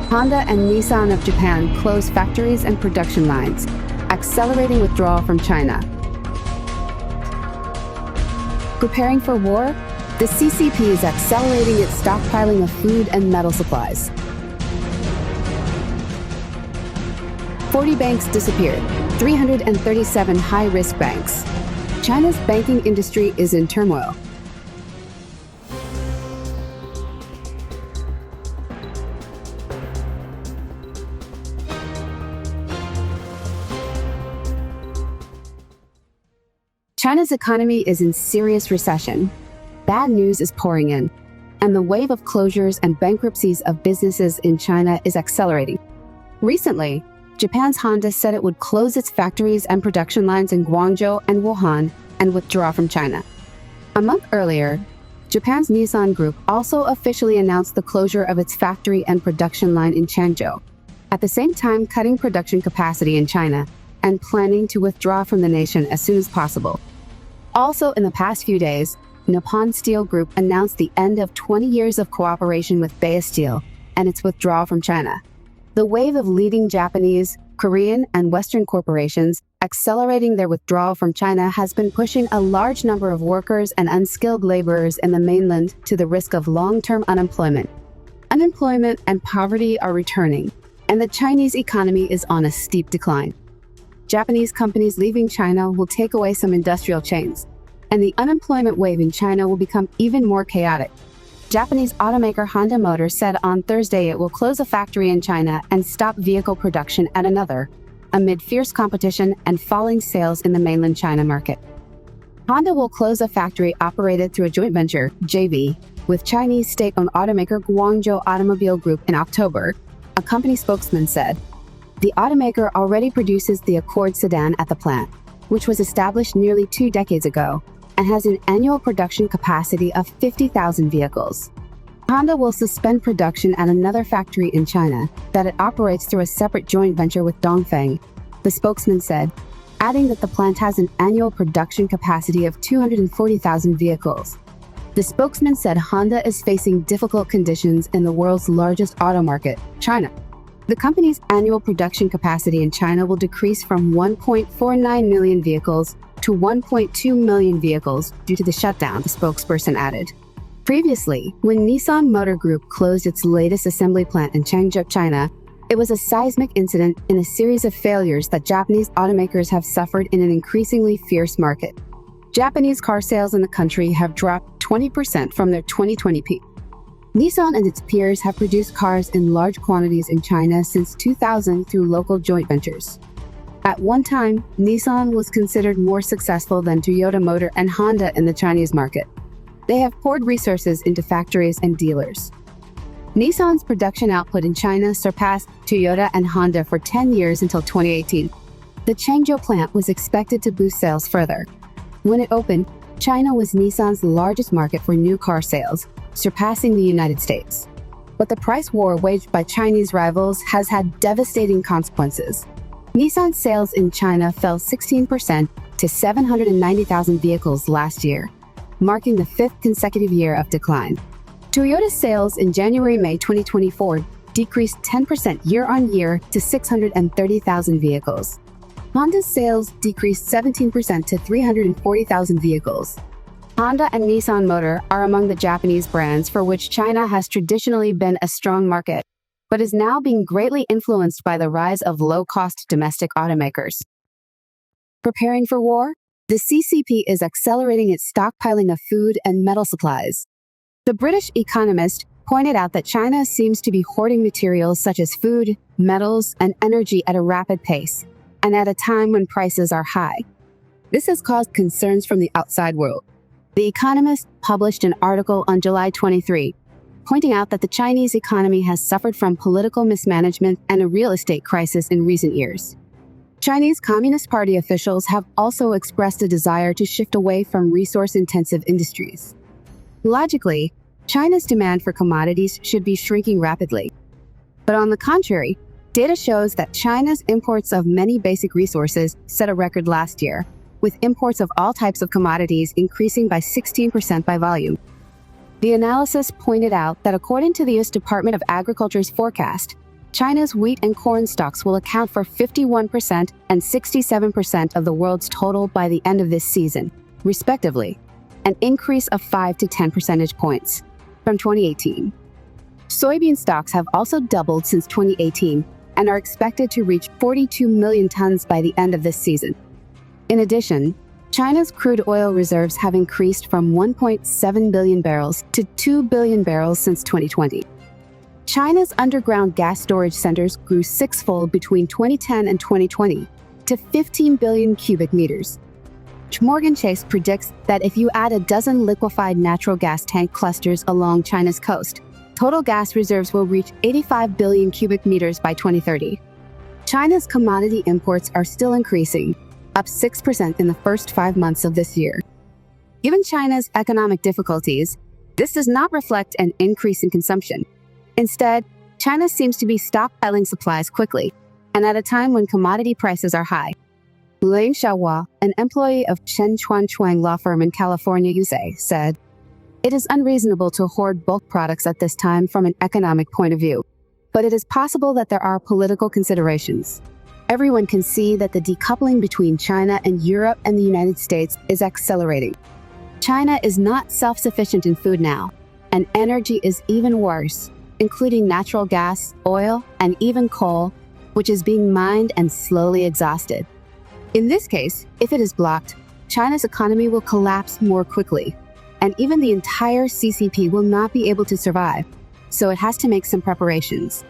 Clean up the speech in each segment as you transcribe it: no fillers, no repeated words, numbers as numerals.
Honda and Nissan of Japan close factories and production lines, accelerating withdrawal from China. Preparing for war? The CCP is accelerating its stockpiling of food and metal supplies. 40 banks disappeared, 337 high-risk banks. China's banking industry is in turmoil. China's economy is in serious recession. Bad news is pouring in, and the wave of closures and bankruptcies of businesses in China is accelerating. Recently, Japan's Honda said it would close its factories and production lines in Guangzhou and Wuhan and withdraw from China. A month earlier, Japan's Nissan Group also officially announced the closure of its factory and production line in Changzhou, at the same time cutting production capacity in China and planning to withdraw from the nation as soon as possible. Also, in the past few days, Nippon Steel Group announced the end of 20 years of cooperation with Bay Steel and its withdrawal from China. The wave of leading Japanese, Korean, and Western corporations accelerating their withdrawal from China has been pushing a large number of workers and unskilled laborers in the mainland to the risk of long-term unemployment. Unemployment and poverty are returning, and the Chinese economy is on a steep decline. Japanese companies leaving China will take away some industrial chains, and the unemployment wave in China will become even more chaotic. Japanese automaker Honda Motor said on Thursday it will close a factory in China and stop vehicle production at another, amid fierce competition and falling sales in the mainland China market. Honda will close a factory operated through a joint venture, JV, with Chinese state-owned automaker Guangzhou Automobile Group in October, a company spokesman said. The automaker already produces the Accord sedan at the plant, which was established nearly 2 decades ago, and has an annual production capacity of 50,000 vehicles. Honda will suspend production at another factory in China that it operates through a separate joint venture with Dongfeng, the spokesman said, adding that the plant has an annual production capacity of 240,000 vehicles. The spokesman said Honda is facing difficult conditions in the world's largest auto market, China. The company's annual production capacity in China will decrease from 1.49 million vehicles to 1.2 million vehicles due to the shutdown, the spokesperson added. Previously, when Nissan Motor Group closed its latest assembly plant in Changzhou, China, it was a seismic incident in a series of failures that Japanese automakers have suffered in an increasingly fierce market. Japanese car sales in the country have dropped 20% from their 2020 peak. Nissan and its peers have produced cars in large quantities in China since 2000 through local joint ventures. At one time, Nissan was considered more successful than Toyota Motor and Honda in the Chinese market. They have poured resources into factories and dealers. Nissan's production output in China surpassed Toyota and Honda for 10 years until 2018. The Changzhou plant was expected to boost sales further. When it opened, China was Nissan's largest market for new car sales, surpassing the United States. But the price war waged by Chinese rivals has had devastating consequences. Nissan sales in China fell 16% to 790,000 vehicles last year, marking the 5th consecutive year of decline. Toyota's sales in January-May 2024 decreased 10% year-on-year to 630,000 vehicles. Honda's sales decreased 17% to 340,000 vehicles. Honda and Nissan Motor are among the Japanese brands for which China has traditionally been a strong market, but is now being greatly influenced by the rise of low-cost domestic automakers. Preparing for war? The CCP is accelerating its stockpiling of food and metal supplies. The British economist pointed out that China seems to be hoarding materials such as food, metals, and energy at a rapid pace, and at a time when prices are high. This has caused concerns from the outside world. The Economist published an article on July 23, pointing out that the Chinese economy has suffered from political mismanagement and a real estate crisis in recent years. Chinese Communist Party officials have also expressed a desire to shift away from resource-intensive industries. Logically, China's demand for commodities should be shrinking rapidly. But on the contrary, data shows that China's imports of many basic resources set a record last year, with imports of all types of commodities increasing by 16% by volume. The analysis pointed out that according to the U.S. Department of Agriculture's forecast, China's wheat and corn stocks will account for 51% and 67% of the world's total by the end of this season, respectively, an increase of 5 to 10 percentage points from 2018. Soybean stocks have also doubled since 2018 and are expected to reach 42 million tons by the end of this season. In addition, China's crude oil reserves have increased from 1.7 billion barrels to 2 billion barrels since 2020. China's underground gas storage centers grew sixfold between 2010 and 2020 to 15 billion cubic meters. Morgan Chase predicts that if you add a dozen liquefied natural gas tank clusters along China's coast, total gas reserves will reach 85 billion cubic meters by 2030. China's commodity imports are still increasing, up 6% in the first 5 months of this year. Given China's economic difficulties, this does not reflect an increase in consumption. Instead, China seems to be stockpiling supplies quickly, and at a time when commodity prices are high. Liang Xiaohua, an employee of Chen Chuan law firm in California, USA, said, "It is unreasonable to hoard bulk products at this time from an economic point of view, but it is possible that there are political considerations. Everyone can see that the decoupling between China and Europe and the United States is accelerating. China is not self-sufficient in food now, and energy is even worse, including natural gas, oil, and even coal, which is being mined and slowly exhausted. In this case, if it is blocked, China's economy will collapse more quickly, and even the entire CCP will not be able to survive, so it has to make some preparations."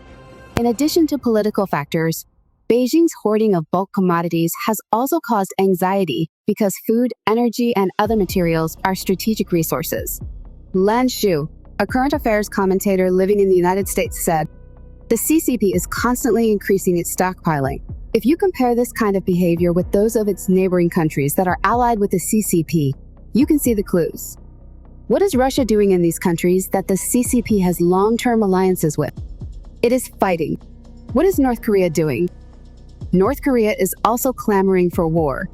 In addition to political factors, Beijing's hoarding of bulk commodities has also caused anxiety because food, energy, and other materials are strategic resources. Lan Shu, a current affairs commentator living in the United States, said, "The CCP is constantly increasing its stockpiling. If you compare this kind of behavior with those of its neighboring countries that are allied with the CCP, you can see the clues. What is Russia doing in these countries that the CCP has long-term alliances with? It is fighting. What is North Korea doing? North Korea is also clamoring for war.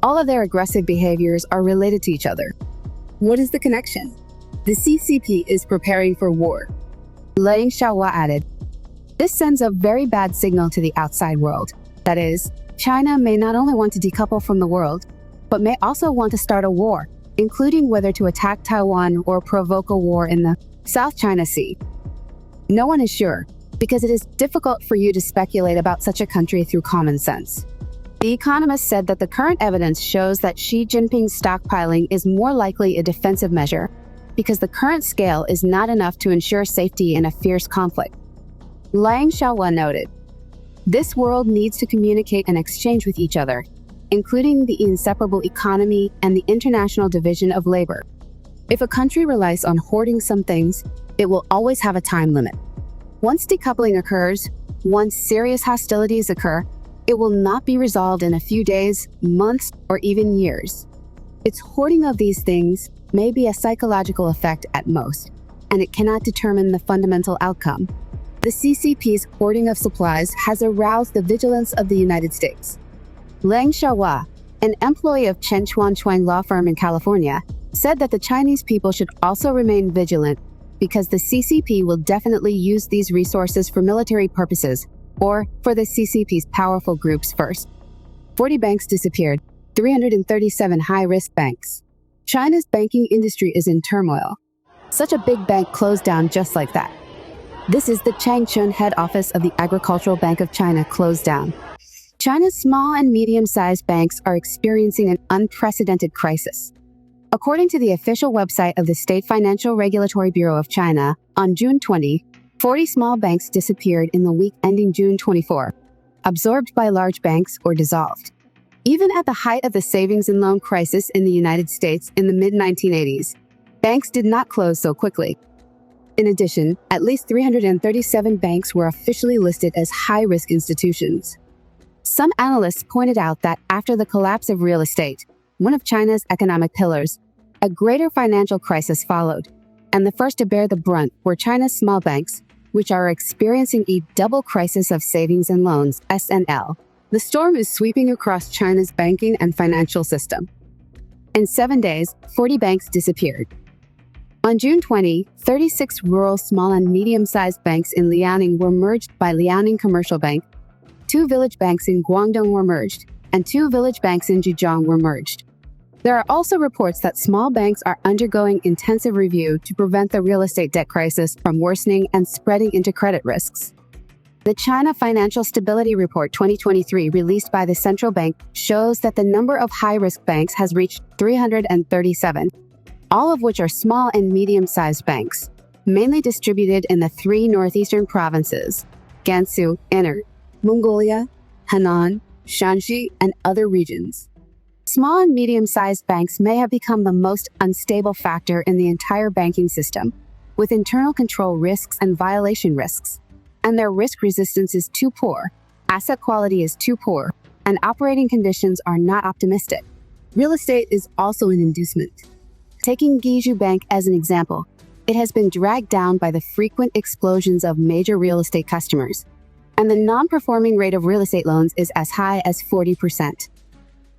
All of their aggressive behaviors are related to each other. What is the connection? The CCP is preparing for war." Liang Xiaohua added, "This sends a very bad signal to the outside world. That is, China may not only want to decouple from the world, but may also want to start a war, including whether to attack Taiwan or provoke a war in the South China Sea. No one is sure, because it is difficult for you to speculate about such a country through common sense." The Economist said that the current evidence shows that Xi Jinping's stockpiling is more likely a defensive measure, because the current scale is not enough to ensure safety in a fierce conflict. Liang Xiaohua noted, "This world needs to communicate and exchange with each other, including the inseparable economy and the international division of labor. If a country relies on hoarding some things, it will always have a time limit. Once decoupling occurs, once serious hostilities occur, it will not be resolved in a few days, months, or even years. Its hoarding of these things may be a psychological effect at most, and it cannot determine the fundamental outcome. The CCP's hoarding of supplies has aroused the vigilance of the United States." Liang Xiaohua, an employee of Chen Chuan law firm in California, said that the Chinese people should also remain vigilant because the CCP will definitely use these resources for military purposes or for the CCP's powerful groups first. 40 banks disappeared, 337 high-risk banks. China's banking industry is in turmoil. Such a big bank closed down just like that. This is the Changchun head office of the Agricultural Bank of China closed down. China's small and medium-sized banks are experiencing an unprecedented crisis. According to the official website of the State Financial Regulatory Bureau of China, on June 20, 40 small banks disappeared in the week ending June 24, absorbed by large banks or dissolved. Even at the height of the savings and loan crisis in the United States in the mid-1980s, banks did not close so quickly. In addition, at least 337 banks were officially listed as high-risk institutions. Some analysts pointed out that after the collapse of real estate, one of China's economic pillars, a greater financial crisis followed, and the first to bear the brunt were China's small banks, which are experiencing a double crisis of savings and loans, SNL. The storm is sweeping across China's banking and financial system. In 7 days, 40 banks disappeared. On June 20, 36 rural small and medium-sized banks in Liaoning were merged by Liaoning Commercial Bank, 2 village banks in Guangdong were merged, and 2 village banks in Zhejiang were merged. There are also reports that small banks are undergoing intensive review to prevent the real estate debt crisis from worsening and spreading into credit risks. The China Financial Stability Report 2023 released by the central bank shows that the number of high-risk banks has reached 337, all of which are small and medium-sized banks, mainly distributed in the 3 northeastern provinces, Gansu, Inner, Mongolia, Henan, Shanxi, and other regions. Small and medium-sized banks may have become the most unstable factor in the entire banking system, with internal control risks and violation risks, and their risk resistance is too poor, asset quality is too poor, and operating conditions are not optimistic. Real estate is also an inducement. Taking Guizhou Bank as an example, it has been dragged down by the frequent explosions of major real estate customers, and the non-performing rate of real estate loans is as high as 40%.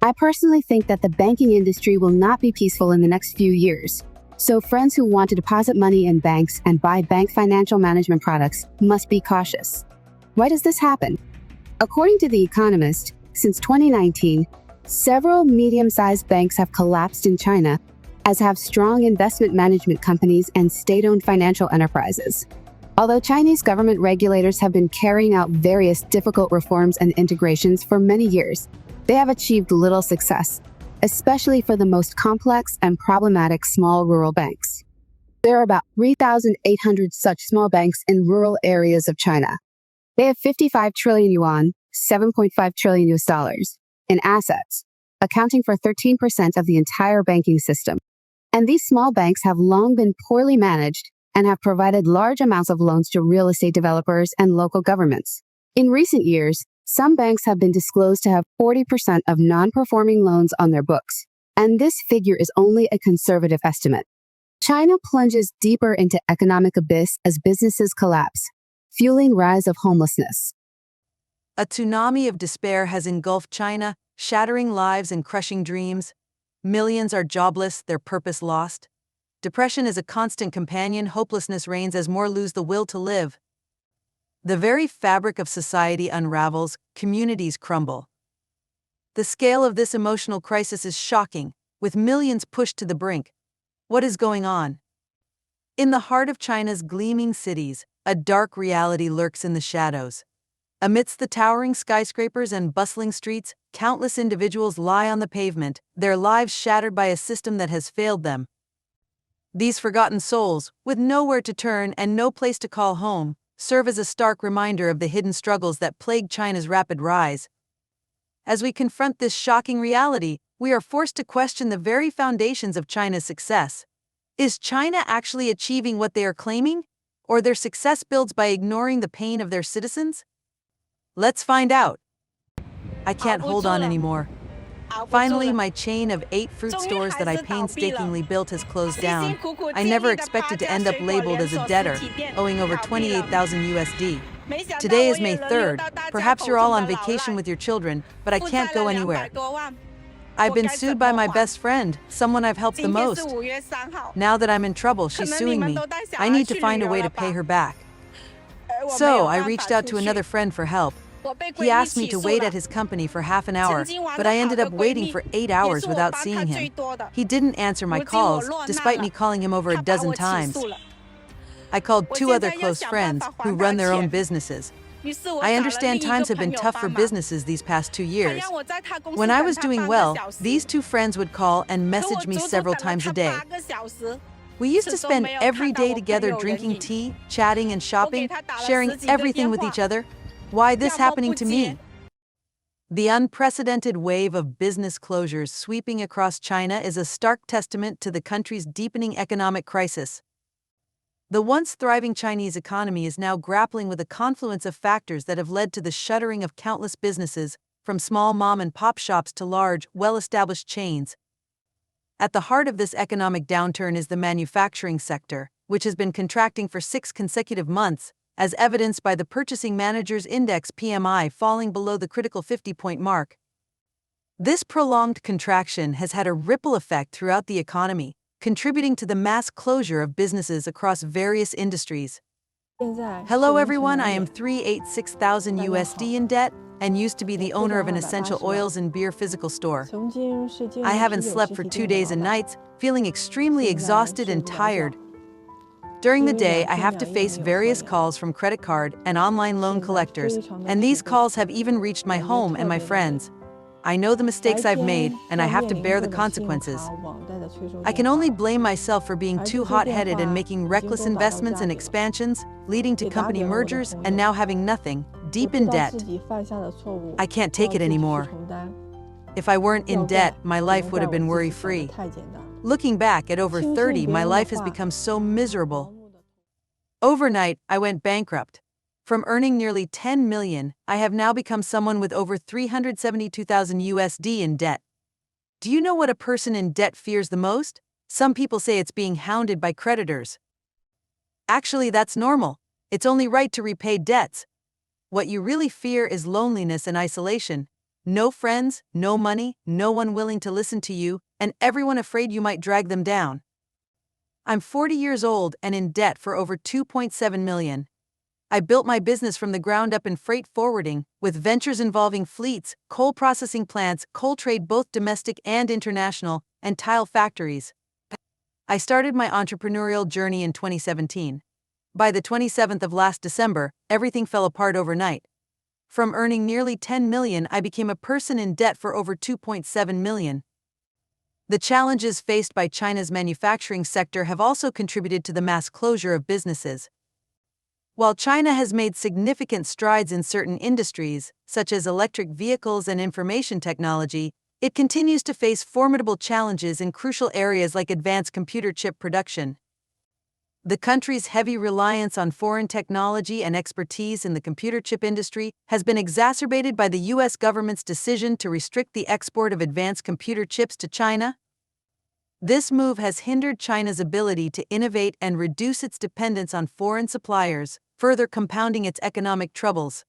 I personally think that the banking industry will not be peaceful in the next few years, so friends who want to deposit money in banks and buy bank financial management products must be cautious. Why does this happen? According to The Economist, since 2019, several medium-sized banks have collapsed in China, as have strong investment management companies and state-owned financial enterprises. Although Chinese government regulators have been carrying out various difficult reforms and integrations for many years, they have achieved little success, especially for the most complex and problematic small rural banks. There are about 3,800 such small banks in rural areas of China. They have 55 trillion yuan, $7.5 trillion in assets, accounting for 13% of the entire banking system. And these small banks have long been poorly managed and have provided large amounts of loans to real estate developers and local governments. In recent years, some banks have been disclosed to have 40% of non-performing loans on their books, and this figure is only a conservative estimate. China plunges deeper into economic abyss as businesses collapse, fueling rise of homelessness. A tsunami of despair has engulfed China, shattering lives and crushing dreams. Millions are jobless, their purpose lost. Depression is a constant companion, hopelessness reigns as more lose the will to live. The very fabric of society unravels, communities crumble. The scale of this emotional crisis is shocking, with millions pushed to the brink. What is going on? In the heart of China's gleaming cities, a dark reality lurks in the shadows. Amidst the towering skyscrapers and bustling streets, countless individuals lie on the pavement, their lives shattered by a system that has failed them. These forgotten souls, with nowhere to turn and no place to call home, serve as a stark reminder of the hidden struggles that plague China's rapid rise. As we confront this shocking reality, we are forced to question the very foundations of China's success. Is China actually achieving what they are claiming? Or their success builds by ignoring the pain of their citizens? Let's find out. I can't hold on anymore. Finally, my chain of 8 fruit stores that I painstakingly built has closed down. I never expected to end up labeled as a debtor, owing over 28,000 USD. Today is May 3rd. Perhaps you're all on vacation with your children, but I can't go anywhere. I've been sued by my best friend, someone I've helped the most. Now that I'm in trouble, she's suing me. I need to find a way to pay her back. So I reached out to another friend for help. He asked me to wait at his company for half an hour, but I ended up waiting for 8 hours without seeing him. He didn't answer my calls, despite me calling him over a dozen times. I called 2 other close friends who run their own businesses. I understand times have been tough for businesses these past 2 years. When I was doing well, these 2 friends would call and message me several times a day. We used to spend every day together drinking tea, chatting and shopping, sharing everything with each other. Why this happening to me? The unprecedented wave of business closures sweeping across China is a stark testament to the country's deepening economic crisis. The once thriving Chinese economy is now grappling with a confluence of factors that have led to the shuttering of countless businesses, from small mom-and-pop shops to large, well-established chains. At the heart of this economic downturn is the manufacturing sector, which has been contracting for 6 consecutive months, as evidenced by the Purchasing Managers' Index (PMI) falling below the critical 50-point mark. This prolonged contraction has had a ripple effect throughout the economy, contributing to the mass closure of businesses across various industries. 现在 Hello 是 everyone, 凌 I 晨 am 2点 386,000 大家 USD 好 in debt and used to be the 负 owner 债 of an 280 essential 万 oils and beer physical store. 曾经是经 I 营 haven't 啤酒 slept 实 for 体 2 店的 days 老 and 板， nights, feeling extremely 现在 exhausted 睡 and 不着觉 tired. During the 因为 day, 2 I 天 have to 2夜 face 没有合 various 眼 calls from credit card and online loan 现在 collectors, 非常的 and 疲 these 惫 calls have even reached my 感觉 home and 特 my 别的累 friends. I know the 白 mistakes I've 天 made, and I 要 have 面 to 临 bear 各 the 种信用 consequences. 卡网贷的催收 I 电 can 话 only blame myself for being 而 too 这些电 hot-headed and 话 making 已经 reckless 都打到 investments 家 and 里了 expansions, leading to 也打 company 给了我的 mergers 朋 and 友 now having nothing, 我 deep 知 in 道 debt. 自己犯下的错误 I can't 要 take it 自己去 anymore. 承担 If I weren't 要 in 怪 debt, my 只 life 能 would 怪 have 我 been 自己想的 worry-free. 太简单了 Looking back at over 轻信 30, 别 my 人的 life has 话 become so 盲 miserable. 目的 Overnight, I went bankrupt. From earning nearly 10 million, I have now become someone with over 372,000 USD in debt. Do you know what a person in debt fears the most? Some people say it's being hounded by creditors. Actually, that's normal. It's only right to repay debts. What you really fear is loneliness and isolation. No friends, no money, no one willing to listen to you, and everyone afraid you might drag them down. I'm 40 years old and in debt for over 2.7 million. I built my business from the ground up in freight forwarding, with ventures involving fleets, coal processing plants, coal trade both domestic and international, and tile factories. I started my entrepreneurial journey in 2017. By the 27th of last December, everything fell apart overnight. From earning nearly 10 million, I became a person in debt for over 2.7 million. The challenges faced by China's manufacturing sector have also contributed to the mass closure of businesses. While China has made significant strides in certain industries, such as electric vehicles and information technology, it continues to face formidable challenges in crucial areas like advanced computer chip production. The country's heavy reliance on foreign technology and expertise in the computer chip industry has been exacerbated by the U.S. government's decision to restrict the export of advanced computer chips to China. This move has hindered China's ability to innovate and reduce its dependence on foreign suppliers, further compounding its economic troubles.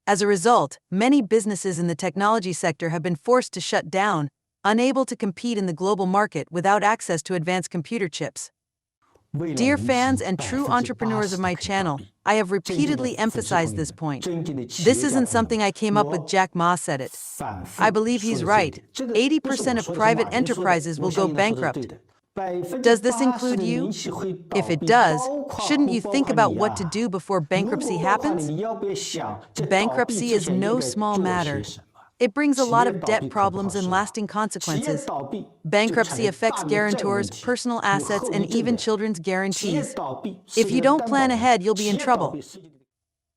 As a result, many businesses in the technology sector have been forced to shut down, unable to compete in the global market without access to advanced computer chips. Dear fans and true entrepreneurs of my channel, I have repeatedly emphasized this point. This isn't something I came up with, Jack Ma said it. I believe he's right. 80% of private enterprises will go bankrupt. Does this include you? If it does, shouldn't you think about what to do before bankruptcy happens? Bankruptcy is no small matter. It brings a lot of debt problems and lasting consequences. Bankruptcy affects guarantors, personal assets, and even children's guarantees. If you don't plan ahead, you'll be in trouble.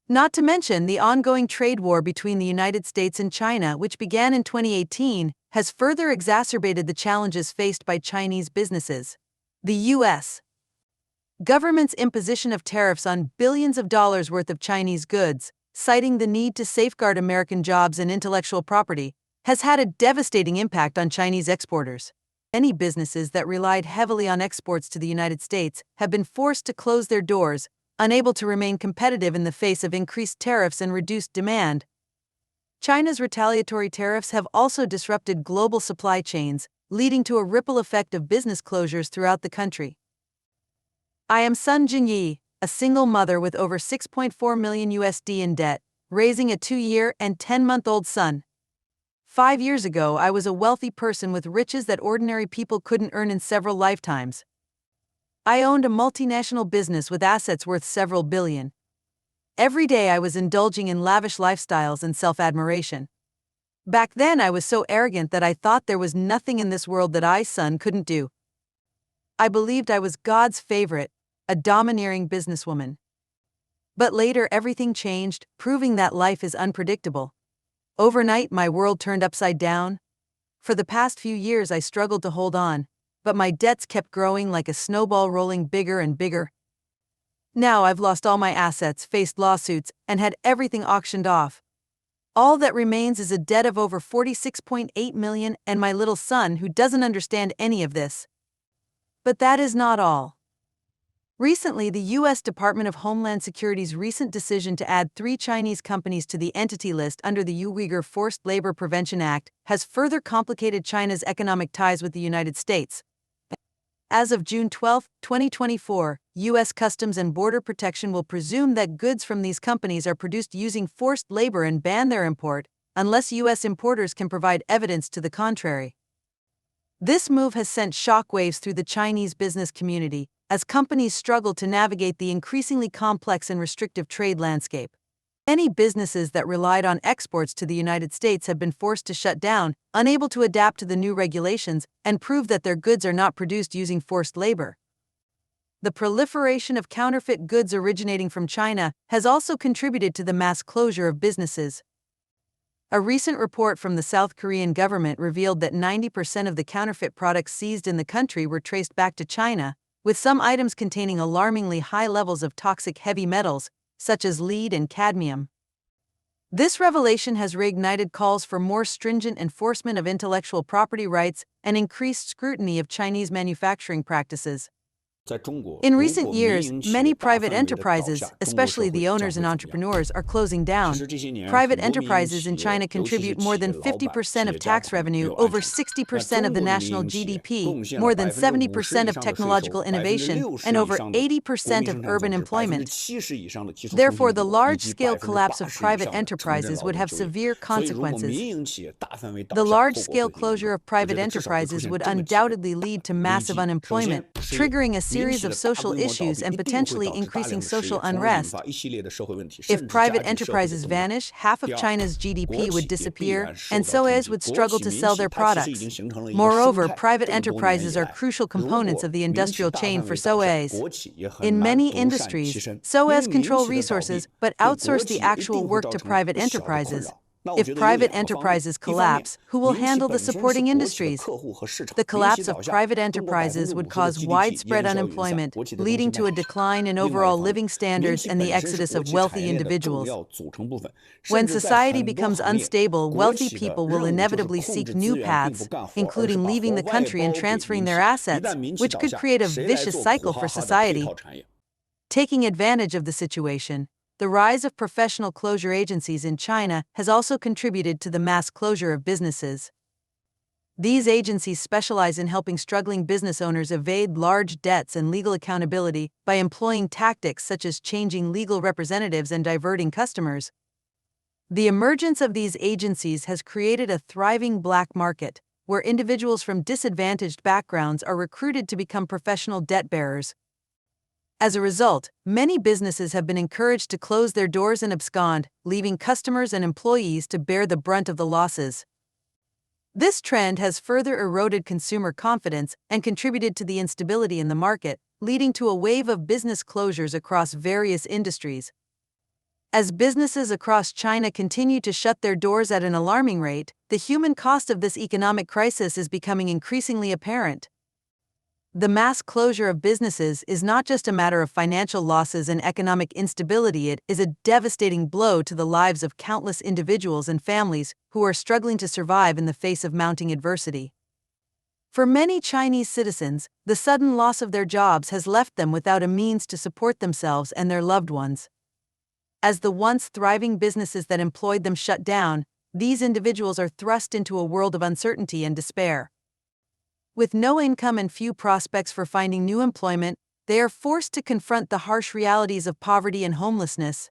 Not to mention the ongoing trade war between the United States and China, which began in 2018, has further exacerbated the challenges faced by Chinese businesses. The U.S. government's imposition of tariffs on billions of dollars worth of Chinese goods, citing the need to safeguard American jobs and intellectual property, has had a devastating impact on Chinese exporters. Many businesses that relied heavily on exports to the United States have been forced to close their doors, unable to remain competitive in the face of increased tariffs and reduced demand. China's retaliatory tariffs have also disrupted global supply chains, leading to a ripple effect of business closures throughout the country. I am Sun Jinyi, a single mother with over 6.4 million USD in debt, raising a 2-year and 10-month-old son. 5 years ago, I was a wealthy person with riches that ordinary people couldn't earn in several lifetimes. I owned a multinational business with assets worth several billion. Every day I was indulging in lavish lifestyles and self-admiration. Back then I was so arrogant that I thought there was nothing in this world that I, Sun, couldn't do. I believed I was God's favorite, a domineering businesswoman. But later everything changed, proving that life is unpredictable. Overnight my world turned upside down. For the past few years I struggled to hold on, but my debts kept growing like a snowball rolling bigger and bigger. Now I've lost all my assets, faced lawsuits, and had everything auctioned off. All that remains is a debt of over 46.8 million and my little son who doesn't understand any of this. But that is not all. Recently, the U.S. Department of Homeland Security's recent decision to add 3 Chinese companies to the entity list under the Uyghur Forced Labor Prevention Act has further complicated China's economic ties with the United States. As of June 12, 2024, U.S. Customs and Border Protection will presume that goods from these companies are produced using forced labor and ban their import, unless U.S. importers can provide evidence to the contrary. This move has sent shockwaves through the Chinese business community, as companies struggle to navigate the increasingly complex and restrictive trade landscape. Many businesses that relied on exports to the United States have been forced to shut down, unable to adapt to the new regulations and prove that their goods are not produced using forced labor. The proliferation of counterfeit goods originating from China has also contributed to the mass closure of businesses. A recent report from the South Korean government revealed that 90% of the counterfeit products seized in the country were traced back to China, with some items containing alarmingly high levels of toxic heavy metals, such as lead and cadmium. This revelation has reignited calls for more stringent enforcement of intellectual property rights and increased scrutiny of Chinese manufacturing practices. In recent years, many private enterprises, especially the owners and entrepreneurs, are closing down. Private enterprises in China contribute more than 50% of tax revenue, over 60% of the national GDP, more than 70% of technological innovation, and over 80% of urban employment. Therefore, the large-scale collapse of private enterprises would have severe consequences. The large-scale closure of private enterprises would undoubtedly lead to massive unemployment, triggering a series of social issues and potentially increasing social unrest. If private enterprises vanish, half of China's GDP would disappear, and SOEs would struggle to sell their products. Moreover, private enterprises are crucial components of the industrial chain for SOEs. In many industries, SOEs control resources but outsource the actual work to private enterprises. If private enterprises collapse, who will handle the supporting industries? The collapse of private enterprises would cause widespread unemployment, leading to a decline in overall living standards and the exodus of wealthy individuals. When society becomes unstable, wealthy people will inevitably seek new paths, including leaving the country and transferring their assets, which could create a vicious cycle for society. Taking advantage of the situation, the rise of professional closure agencies in China has also contributed to the mass closure of businesses. These agencies specialize in helping struggling business owners evade large debts and legal accountability by employing tactics such as changing legal representatives and diverting customers. The emergence of these agencies has created a thriving black market, where individuals from disadvantaged backgrounds are recruited to become professional debt bearers. As a result, many businesses have been encouraged to close their doors and abscond, leaving customers and employees to bear the brunt of the losses. This trend has further eroded consumer confidence and contributed to the instability in the market, leading to a wave of business closures across various industries. As businesses across China continue to shut their doors at an alarming rate, the human cost of this economic crisis is becoming increasingly apparent. The mass closure of businesses is not just a matter of financial losses and economic instability, it is a devastating blow to the lives of countless individuals and families who are struggling to survive in the face of mounting adversity. For many Chinese citizens, the sudden loss of their jobs has left them without a means to support themselves and their loved ones. As the once thriving businesses that employed them shut down, these individuals are thrust into a world of uncertainty and despair. With no income and few prospects for finding new employment, they are forced to confront the harsh realities of poverty and homelessness.